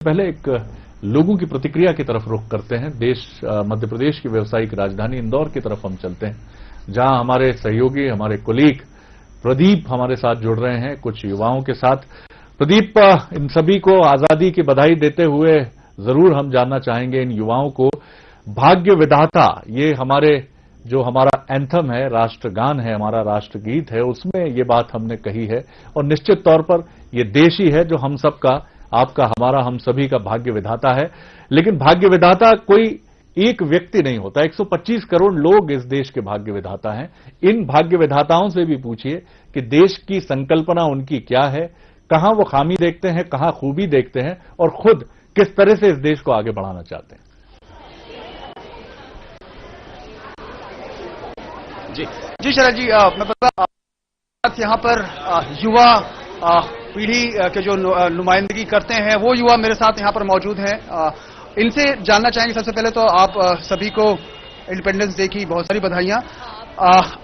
पहले एक लोगों की प्रतिक्रिया की तरफ रुख करते हैं। मध्य प्रदेश की व्यावसायिक राजधानी इंदौर की तरफ हम चलते हैं, जहां हमारे सहयोगी, हमारे कोलीग प्रदीप हमारे साथ जुड़ रहे हैं कुछ युवाओं के साथ। प्रदीप, इन सभी को आजादी की बधाई देते हुए जरूर हम जानना चाहेंगे इन युवाओं को, भाग्य विधाता, ये हमारा एंथम है, राष्ट्रगान है, हमारा राष्ट्रगीत है, उसमें ये बात हमने कही है और निश्चित तौर पर ये देश ही है जो हम सबका, आपका, हमारा, हम सभी का भाग्य विधाता है। लेकिन भाग्य विधाता कोई एक व्यक्ति नहीं होता, 125 करोड़ लोग इस देश के भाग्य विधाता हैं। इन भाग्य विधाताओं से भी पूछिए कि देश की संकल्पना उनकी क्या है, कहां वो खामी देखते हैं, कहां खूबी देखते हैं और खुद किस तरह से इस देश को आगे बढ़ाना चाहते हैं। जी शरद जी, मैं बता यहाँ पर युवा पीढ़ी के जो नुमाइंदगी करते हैं वो युवा मेरे साथ यहाँ पर मौजूद हैं। इनसे जानना चाहेंगे, सबसे पहले तो आप सभी को इंडिपेंडेंस डे की बहुत सारी बधाइयां।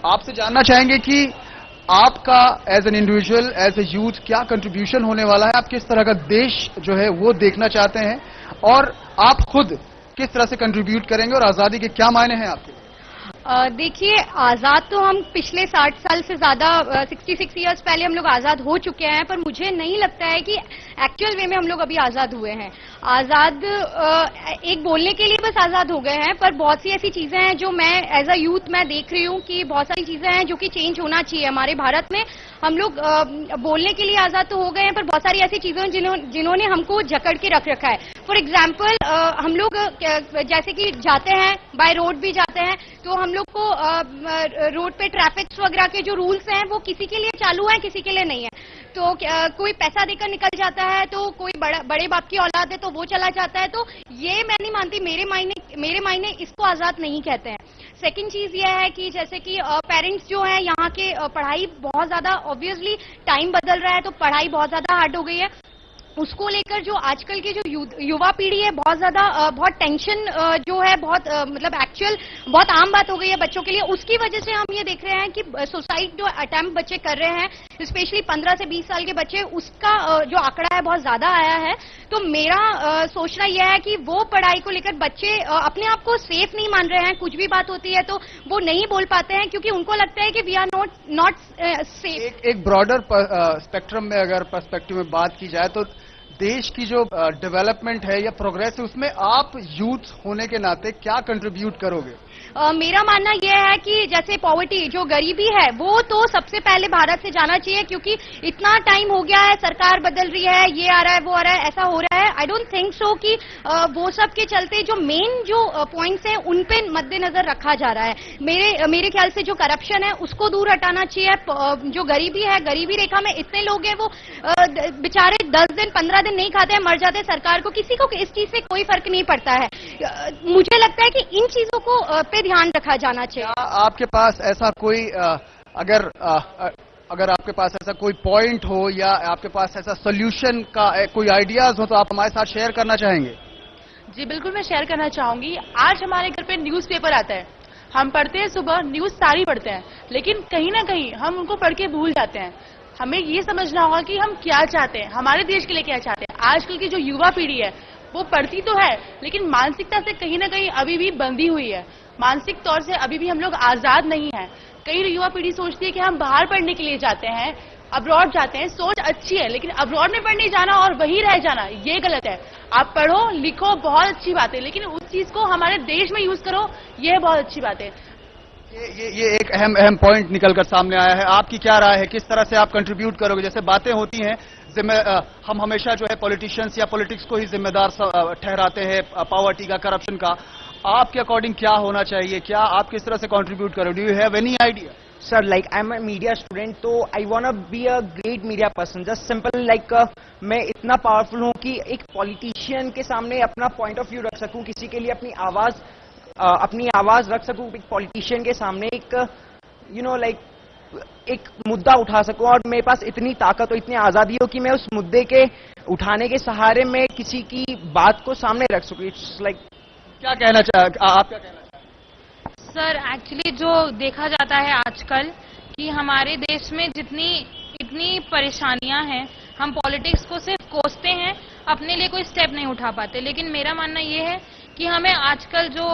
आपसे जानना चाहेंगे कि आपका as an individual, as a youth क्या कंट्रीब्यूशन होने वाला है, आप किस तरह का देश जो है वो देखना चाहते हैं और आप खुद किस तरह से कंट्रीब्यूट करेंगे और आजादी के क्या मायने हैं आपके? देखिए, आजाद तो हम पिछले 60 साल से ज्यादा 66 इयर्स पहले हम लोग आजाद हो चुके हैं, पर मुझे नहीं लगता है कि एक्चुअल वे में हम लोग अभी आजाद हुए हैं। आजाद एक बोलने के लिए बस आजाद हो गए हैं, पर बहुत सी ऐसी चीजें हैं जो मैं एज अ यूथ मैं देख रही हूँ कि बहुत सारी चीजें हैं जो कि चेंज होना चाहिए हमारे भारत में। हम लोग बोलने के लिए आजाद तो हो गए हैं, पर बहुत सारी ऐसी चीजें हैं जिन्होंने हमको जकड़ के रख रखा है। फॉर एग्जाम्पल, हम लोग जैसे कि जाते हैं, बाय रोड भी जाते हैं, तो हम लोग को रोड पे ट्रैफिक वगैरह के जो रूल्स हैं वो किसी के लिए चालू हैं, किसी के लिए नहीं है। तो कोई पैसा देकर निकल जाता है, तो कोई बड़े बाप की औलाद है तो वो चला जाता है। तो ये मैं नहीं मानती, मेरे मायने इसको आजाद नहीं कहते हैं। सेकंड चीज ये है कि जैसे कि पेरेंट्स जो हैं यहाँ के, पढ़ाई बहुत ज्यादा, ऑब्वियसली टाइम बदल रहा है तो पढ़ाई बहुत ज्यादा हार्ड हो गई है। उसको लेकर जो आजकल की जो युवा पीढ़ी है, बहुत ज्यादा बहुत टेंशन जो है, बहुत मतलब एक्चुअल बहुत आम बात हो गई है बच्चों के लिए। उसकी वजह से हम ये देख रहे हैं कि सुसाइड जो अटेम्प्ट बच्चे कर रहे हैं, स्पेशली 15 से 20 साल के बच्चे, उसका जो आंकड़ा है बहुत ज्यादा आया है। तो मेरा सोचना यह है कि वो पढ़ाई को लेकर बच्चे अपने आप को सेफ नहीं मान रहे हैं। कुछ भी बात होती है तो वो नहीं बोल पाते हैं क्योंकि उनको लगता है कि वी आर नॉट सेफ। एक ब्रॉडर स्पेक्ट्रम में अगर पर्सपेक्टिव में बात की जाए तो देश की जो डेवलपमेंट है या प्रोग्रेस है, उसमें आप यूथ होने के नाते क्या कंट्रीब्यूट करोगे? मेरा मानना यह है कि जैसे पॉवर्टी, जो गरीबी है, वो तो सबसे पहले भारत से जाना चाहिए, क्योंकि इतना टाइम हो गया है, सरकार बदल रही है, ये आ रहा है, वो आ रहा है, ऐसा हो रहा है। आई डोंट थिंक सो कि वो सब के चलते जो मेन जो पॉइंट्स हैं उन पे मद्देनजर रखा जा रहा है। मेरे ख्याल से जो करप्शन है उसको दूर हटाना चाहिए। जो गरीबी है, गरीबी रेखा में इतने लोग हैं, वो बेचारे 10 दिन 15 दिन नहीं खाते हैं, मर जाते हैं। सरकार को, किसी को इस चीज से कोई फर्क नहीं पड़ता है। मुझे लगता है कि इन चीजों को पे ध्यान रखा जाना चाहिए। आपके पास ऐसा कोई अगर आपके पास ऐसा कोई पॉइंट हो या आपके पास ऐसा सोल्यूशन का कोई आइडियाज हो तो आप हमारे साथ शेयर करना चाहेंगे? जी बिल्कुल, मैं शेयर करना चाहूंगी। आज हमारे घर पे न्यूज़पेपर आता है, हम पढ़ते हैं, सुबह न्यूज सारी पढ़ते हैं, लेकिन कहीं ना कहीं हम उनको पढ़ के भूल जाते हैं। हमें ये समझना होगा कि हम क्या चाहते हैं, हमारे देश के लिए क्या चाहते हैं। आजकल की जो युवा पीढ़ी है वो पढ़ती तो है, लेकिन मानसिकता से कहीं ना कहीं अभी भी बंधी हुई है। मानसिक तौर से अभी भी हम लोग आजाद नहीं है। कई युवा पीढ़ी सोचती है कि हम बाहर पढ़ने के लिए जाते हैं, अब्रॉड जाते हैं, सोच अच्छी है, लेकिन अब्रॉड में पढ़ने जाना और वहीं रह जाना ये गलत है। आप पढ़ो लिखो, बहुत अच्छी बात है, लेकिन उस चीज को हमारे देश में यूज करो, ये बहुत अच्छी बात है। ये एक अहम पॉइंट निकलकर सामने आया है। आपकी क्या राय है, किस तरह से आप कंट्रीब्यूट करोगे? जैसे बातें होती हैं, हम हमेशा जो है पॉलिटिशियंस या पॉलिटिक्स को ही जिम्मेदार ठहराते हैं पॉवर्टी का, करप्शन का। आपके अकॉर्डिंग क्या होना चाहिए, क्या आप किस तरह से कंट्रीब्यूट करोगे? Do you have any idea? Sir, like I'm a media student, तो I wanna be a great media person. Just simple like मैं इतना पावरफुल हूँ कि एक पॉलिटिशियन के सामने अपना पॉइंट ऑफ व्यू रख सकूँ, किसी के लिए अपनी आवाज रख सकूँ, एक पॉलिटिशियन के सामने एक एक मुद्दा उठा सकूँ, और मेरे पास इतनी ताकत और इतनी आजादी हो कि मैं उस मुद्दे के उठाने के सहारे में किसी की बात को सामने रख सकूँ। इट्स लाइक क्या कहना चाहे आप, क्या कहना चाहें? सर, एक्चुअली जो देखा जाता है आजकल कि हमारे देश में इतनी परेशानियां हैं, हम पॉलिटिक्स को सिर्फ कोसते हैं, अपने लिए कोई स्टेप नहीं उठा पाते। लेकिन मेरा मानना ये है कि हमें आजकल जो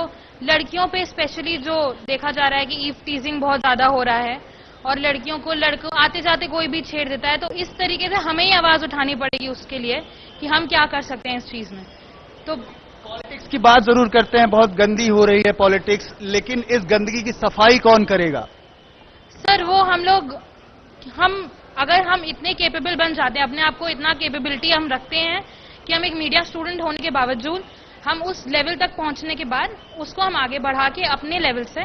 लड़कियों पे स्पेशली जो देखा जा रहा है कि ईव टीजिंग बहुत ज्यादा हो रहा है और लड़कियों को लड़कों आते जाते कोई भी छेड़ देता है, तो इस तरीके से हमें ही आवाज उठानी पड़ेगी उसके लिए कि हम क्या कर सकते हैं इस चीज में। तो पॉलिटिक्स की बात जरूर करते हैं, बहुत गंदी हो रही है पॉलिटिक्स, लेकिन इस गंदगी की सफाई कौन करेगा? सर वो अगर हम इतने केपेबल बन जाते हैं, अपने आप को इतना केपेबिलिटी हम रखते हैं कि हम एक मीडिया स्टूडेंट होने के बावजूद हम उस लेवल तक पहुंचने के बाद उसको हम आगे बढ़ा के अपने लेवल से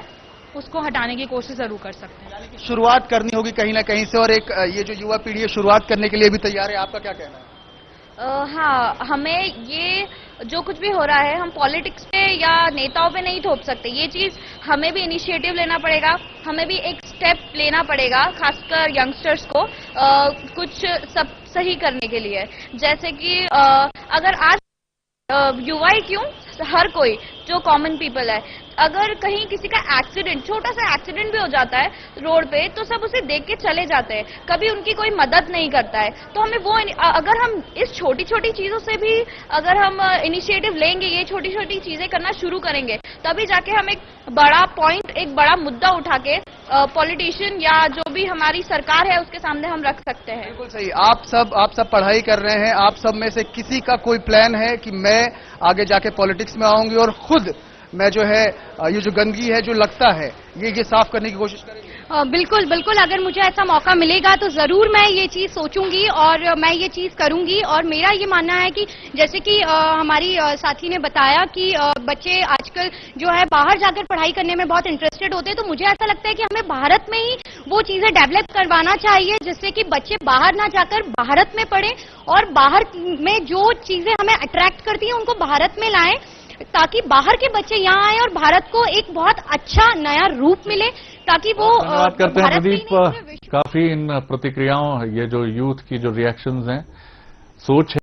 उसको हटाने की कोशिश जरूर कर सकते हैं। यानी कि शुरुआत करनी होगी कहीं ना कहीं से, और एक ये जो युवा पीढ़ी है शुरुआत करने के लिए भी तैयार है, आपका क्या कहना है? हाँ, हमें ये जो कुछ भी हो रहा है हम पॉलिटिक्स पे या नेताओं पे नहीं थोप सकते। ये चीज हमें भी इनिशिएटिव लेना पड़ेगा, हमें भी एक स्टेप लेना पड़ेगा, खासकर यंगस्टर्स को कुछ सब सही करने के लिए। जैसे कि अगर आज युवा ही क्यों, हर कोई जो कॉमन पीपल है, अगर कहीं किसी का एक्सीडेंट, छोटा सा एक्सीडेंट भी हो जाता है रोड पे, तो सब उसे देख के चले जाते हैं, कभी उनकी कोई मदद नहीं करता है। तो हमें वो, अगर हम इस छोटी छोटी चीजों से भी अगर हम इनिशिएटिव लेंगे, ये छोटी छोटी चीजें करना शुरू करेंगे, तभी जाके हम एक बड़ा पॉइंट, एक बड़ा मुद्दा उठा के पॉलिटिशियन या जो भी हमारी सरकार है उसके सामने हम रख सकते हैं। बिल्कुल सही। आप सब पढ़ाई कर रहे हैं, आप सब में से किसी का कोई प्लान है कि मैं आगे जाके पॉलिटिक्स में आऊंगी और खुद मैं जो है ये जो गंदगी है जो लगता है ये साफ करने की कोशिश करेंगे? बिल्कुल बिल्कुल, अगर मुझे ऐसा मौका मिलेगा तो जरूर मैं ये चीज सोचूंगी और मैं ये चीज करूंगी। और मेरा ये मानना है कि जैसे कि हमारी साथी ने बताया कि बच्चे आजकल जो है बाहर जाकर पढ़ाई करने में बहुत इंटरेस्टेड होते हैं, तो मुझे ऐसा लगता है कि हमें भारत में ही वो चीजें डेवलप करवाना चाहिए जिससे कि बच्चे बाहर ना जाकर भारत में पढ़ें और बाहर में जो चीजें हमें अट्रैक्ट करती हैं उनको भारत में लाएं, ताकि बाहर के बच्चे यहाँ आए और भारत को एक बहुत अच्छा नया रूप मिले, ताकि वो बात करते हैं प्रदीप, काफी इन प्रतिक्रियाओं, ये जो यूथ की जो रिएक्शंस हैं, सोच है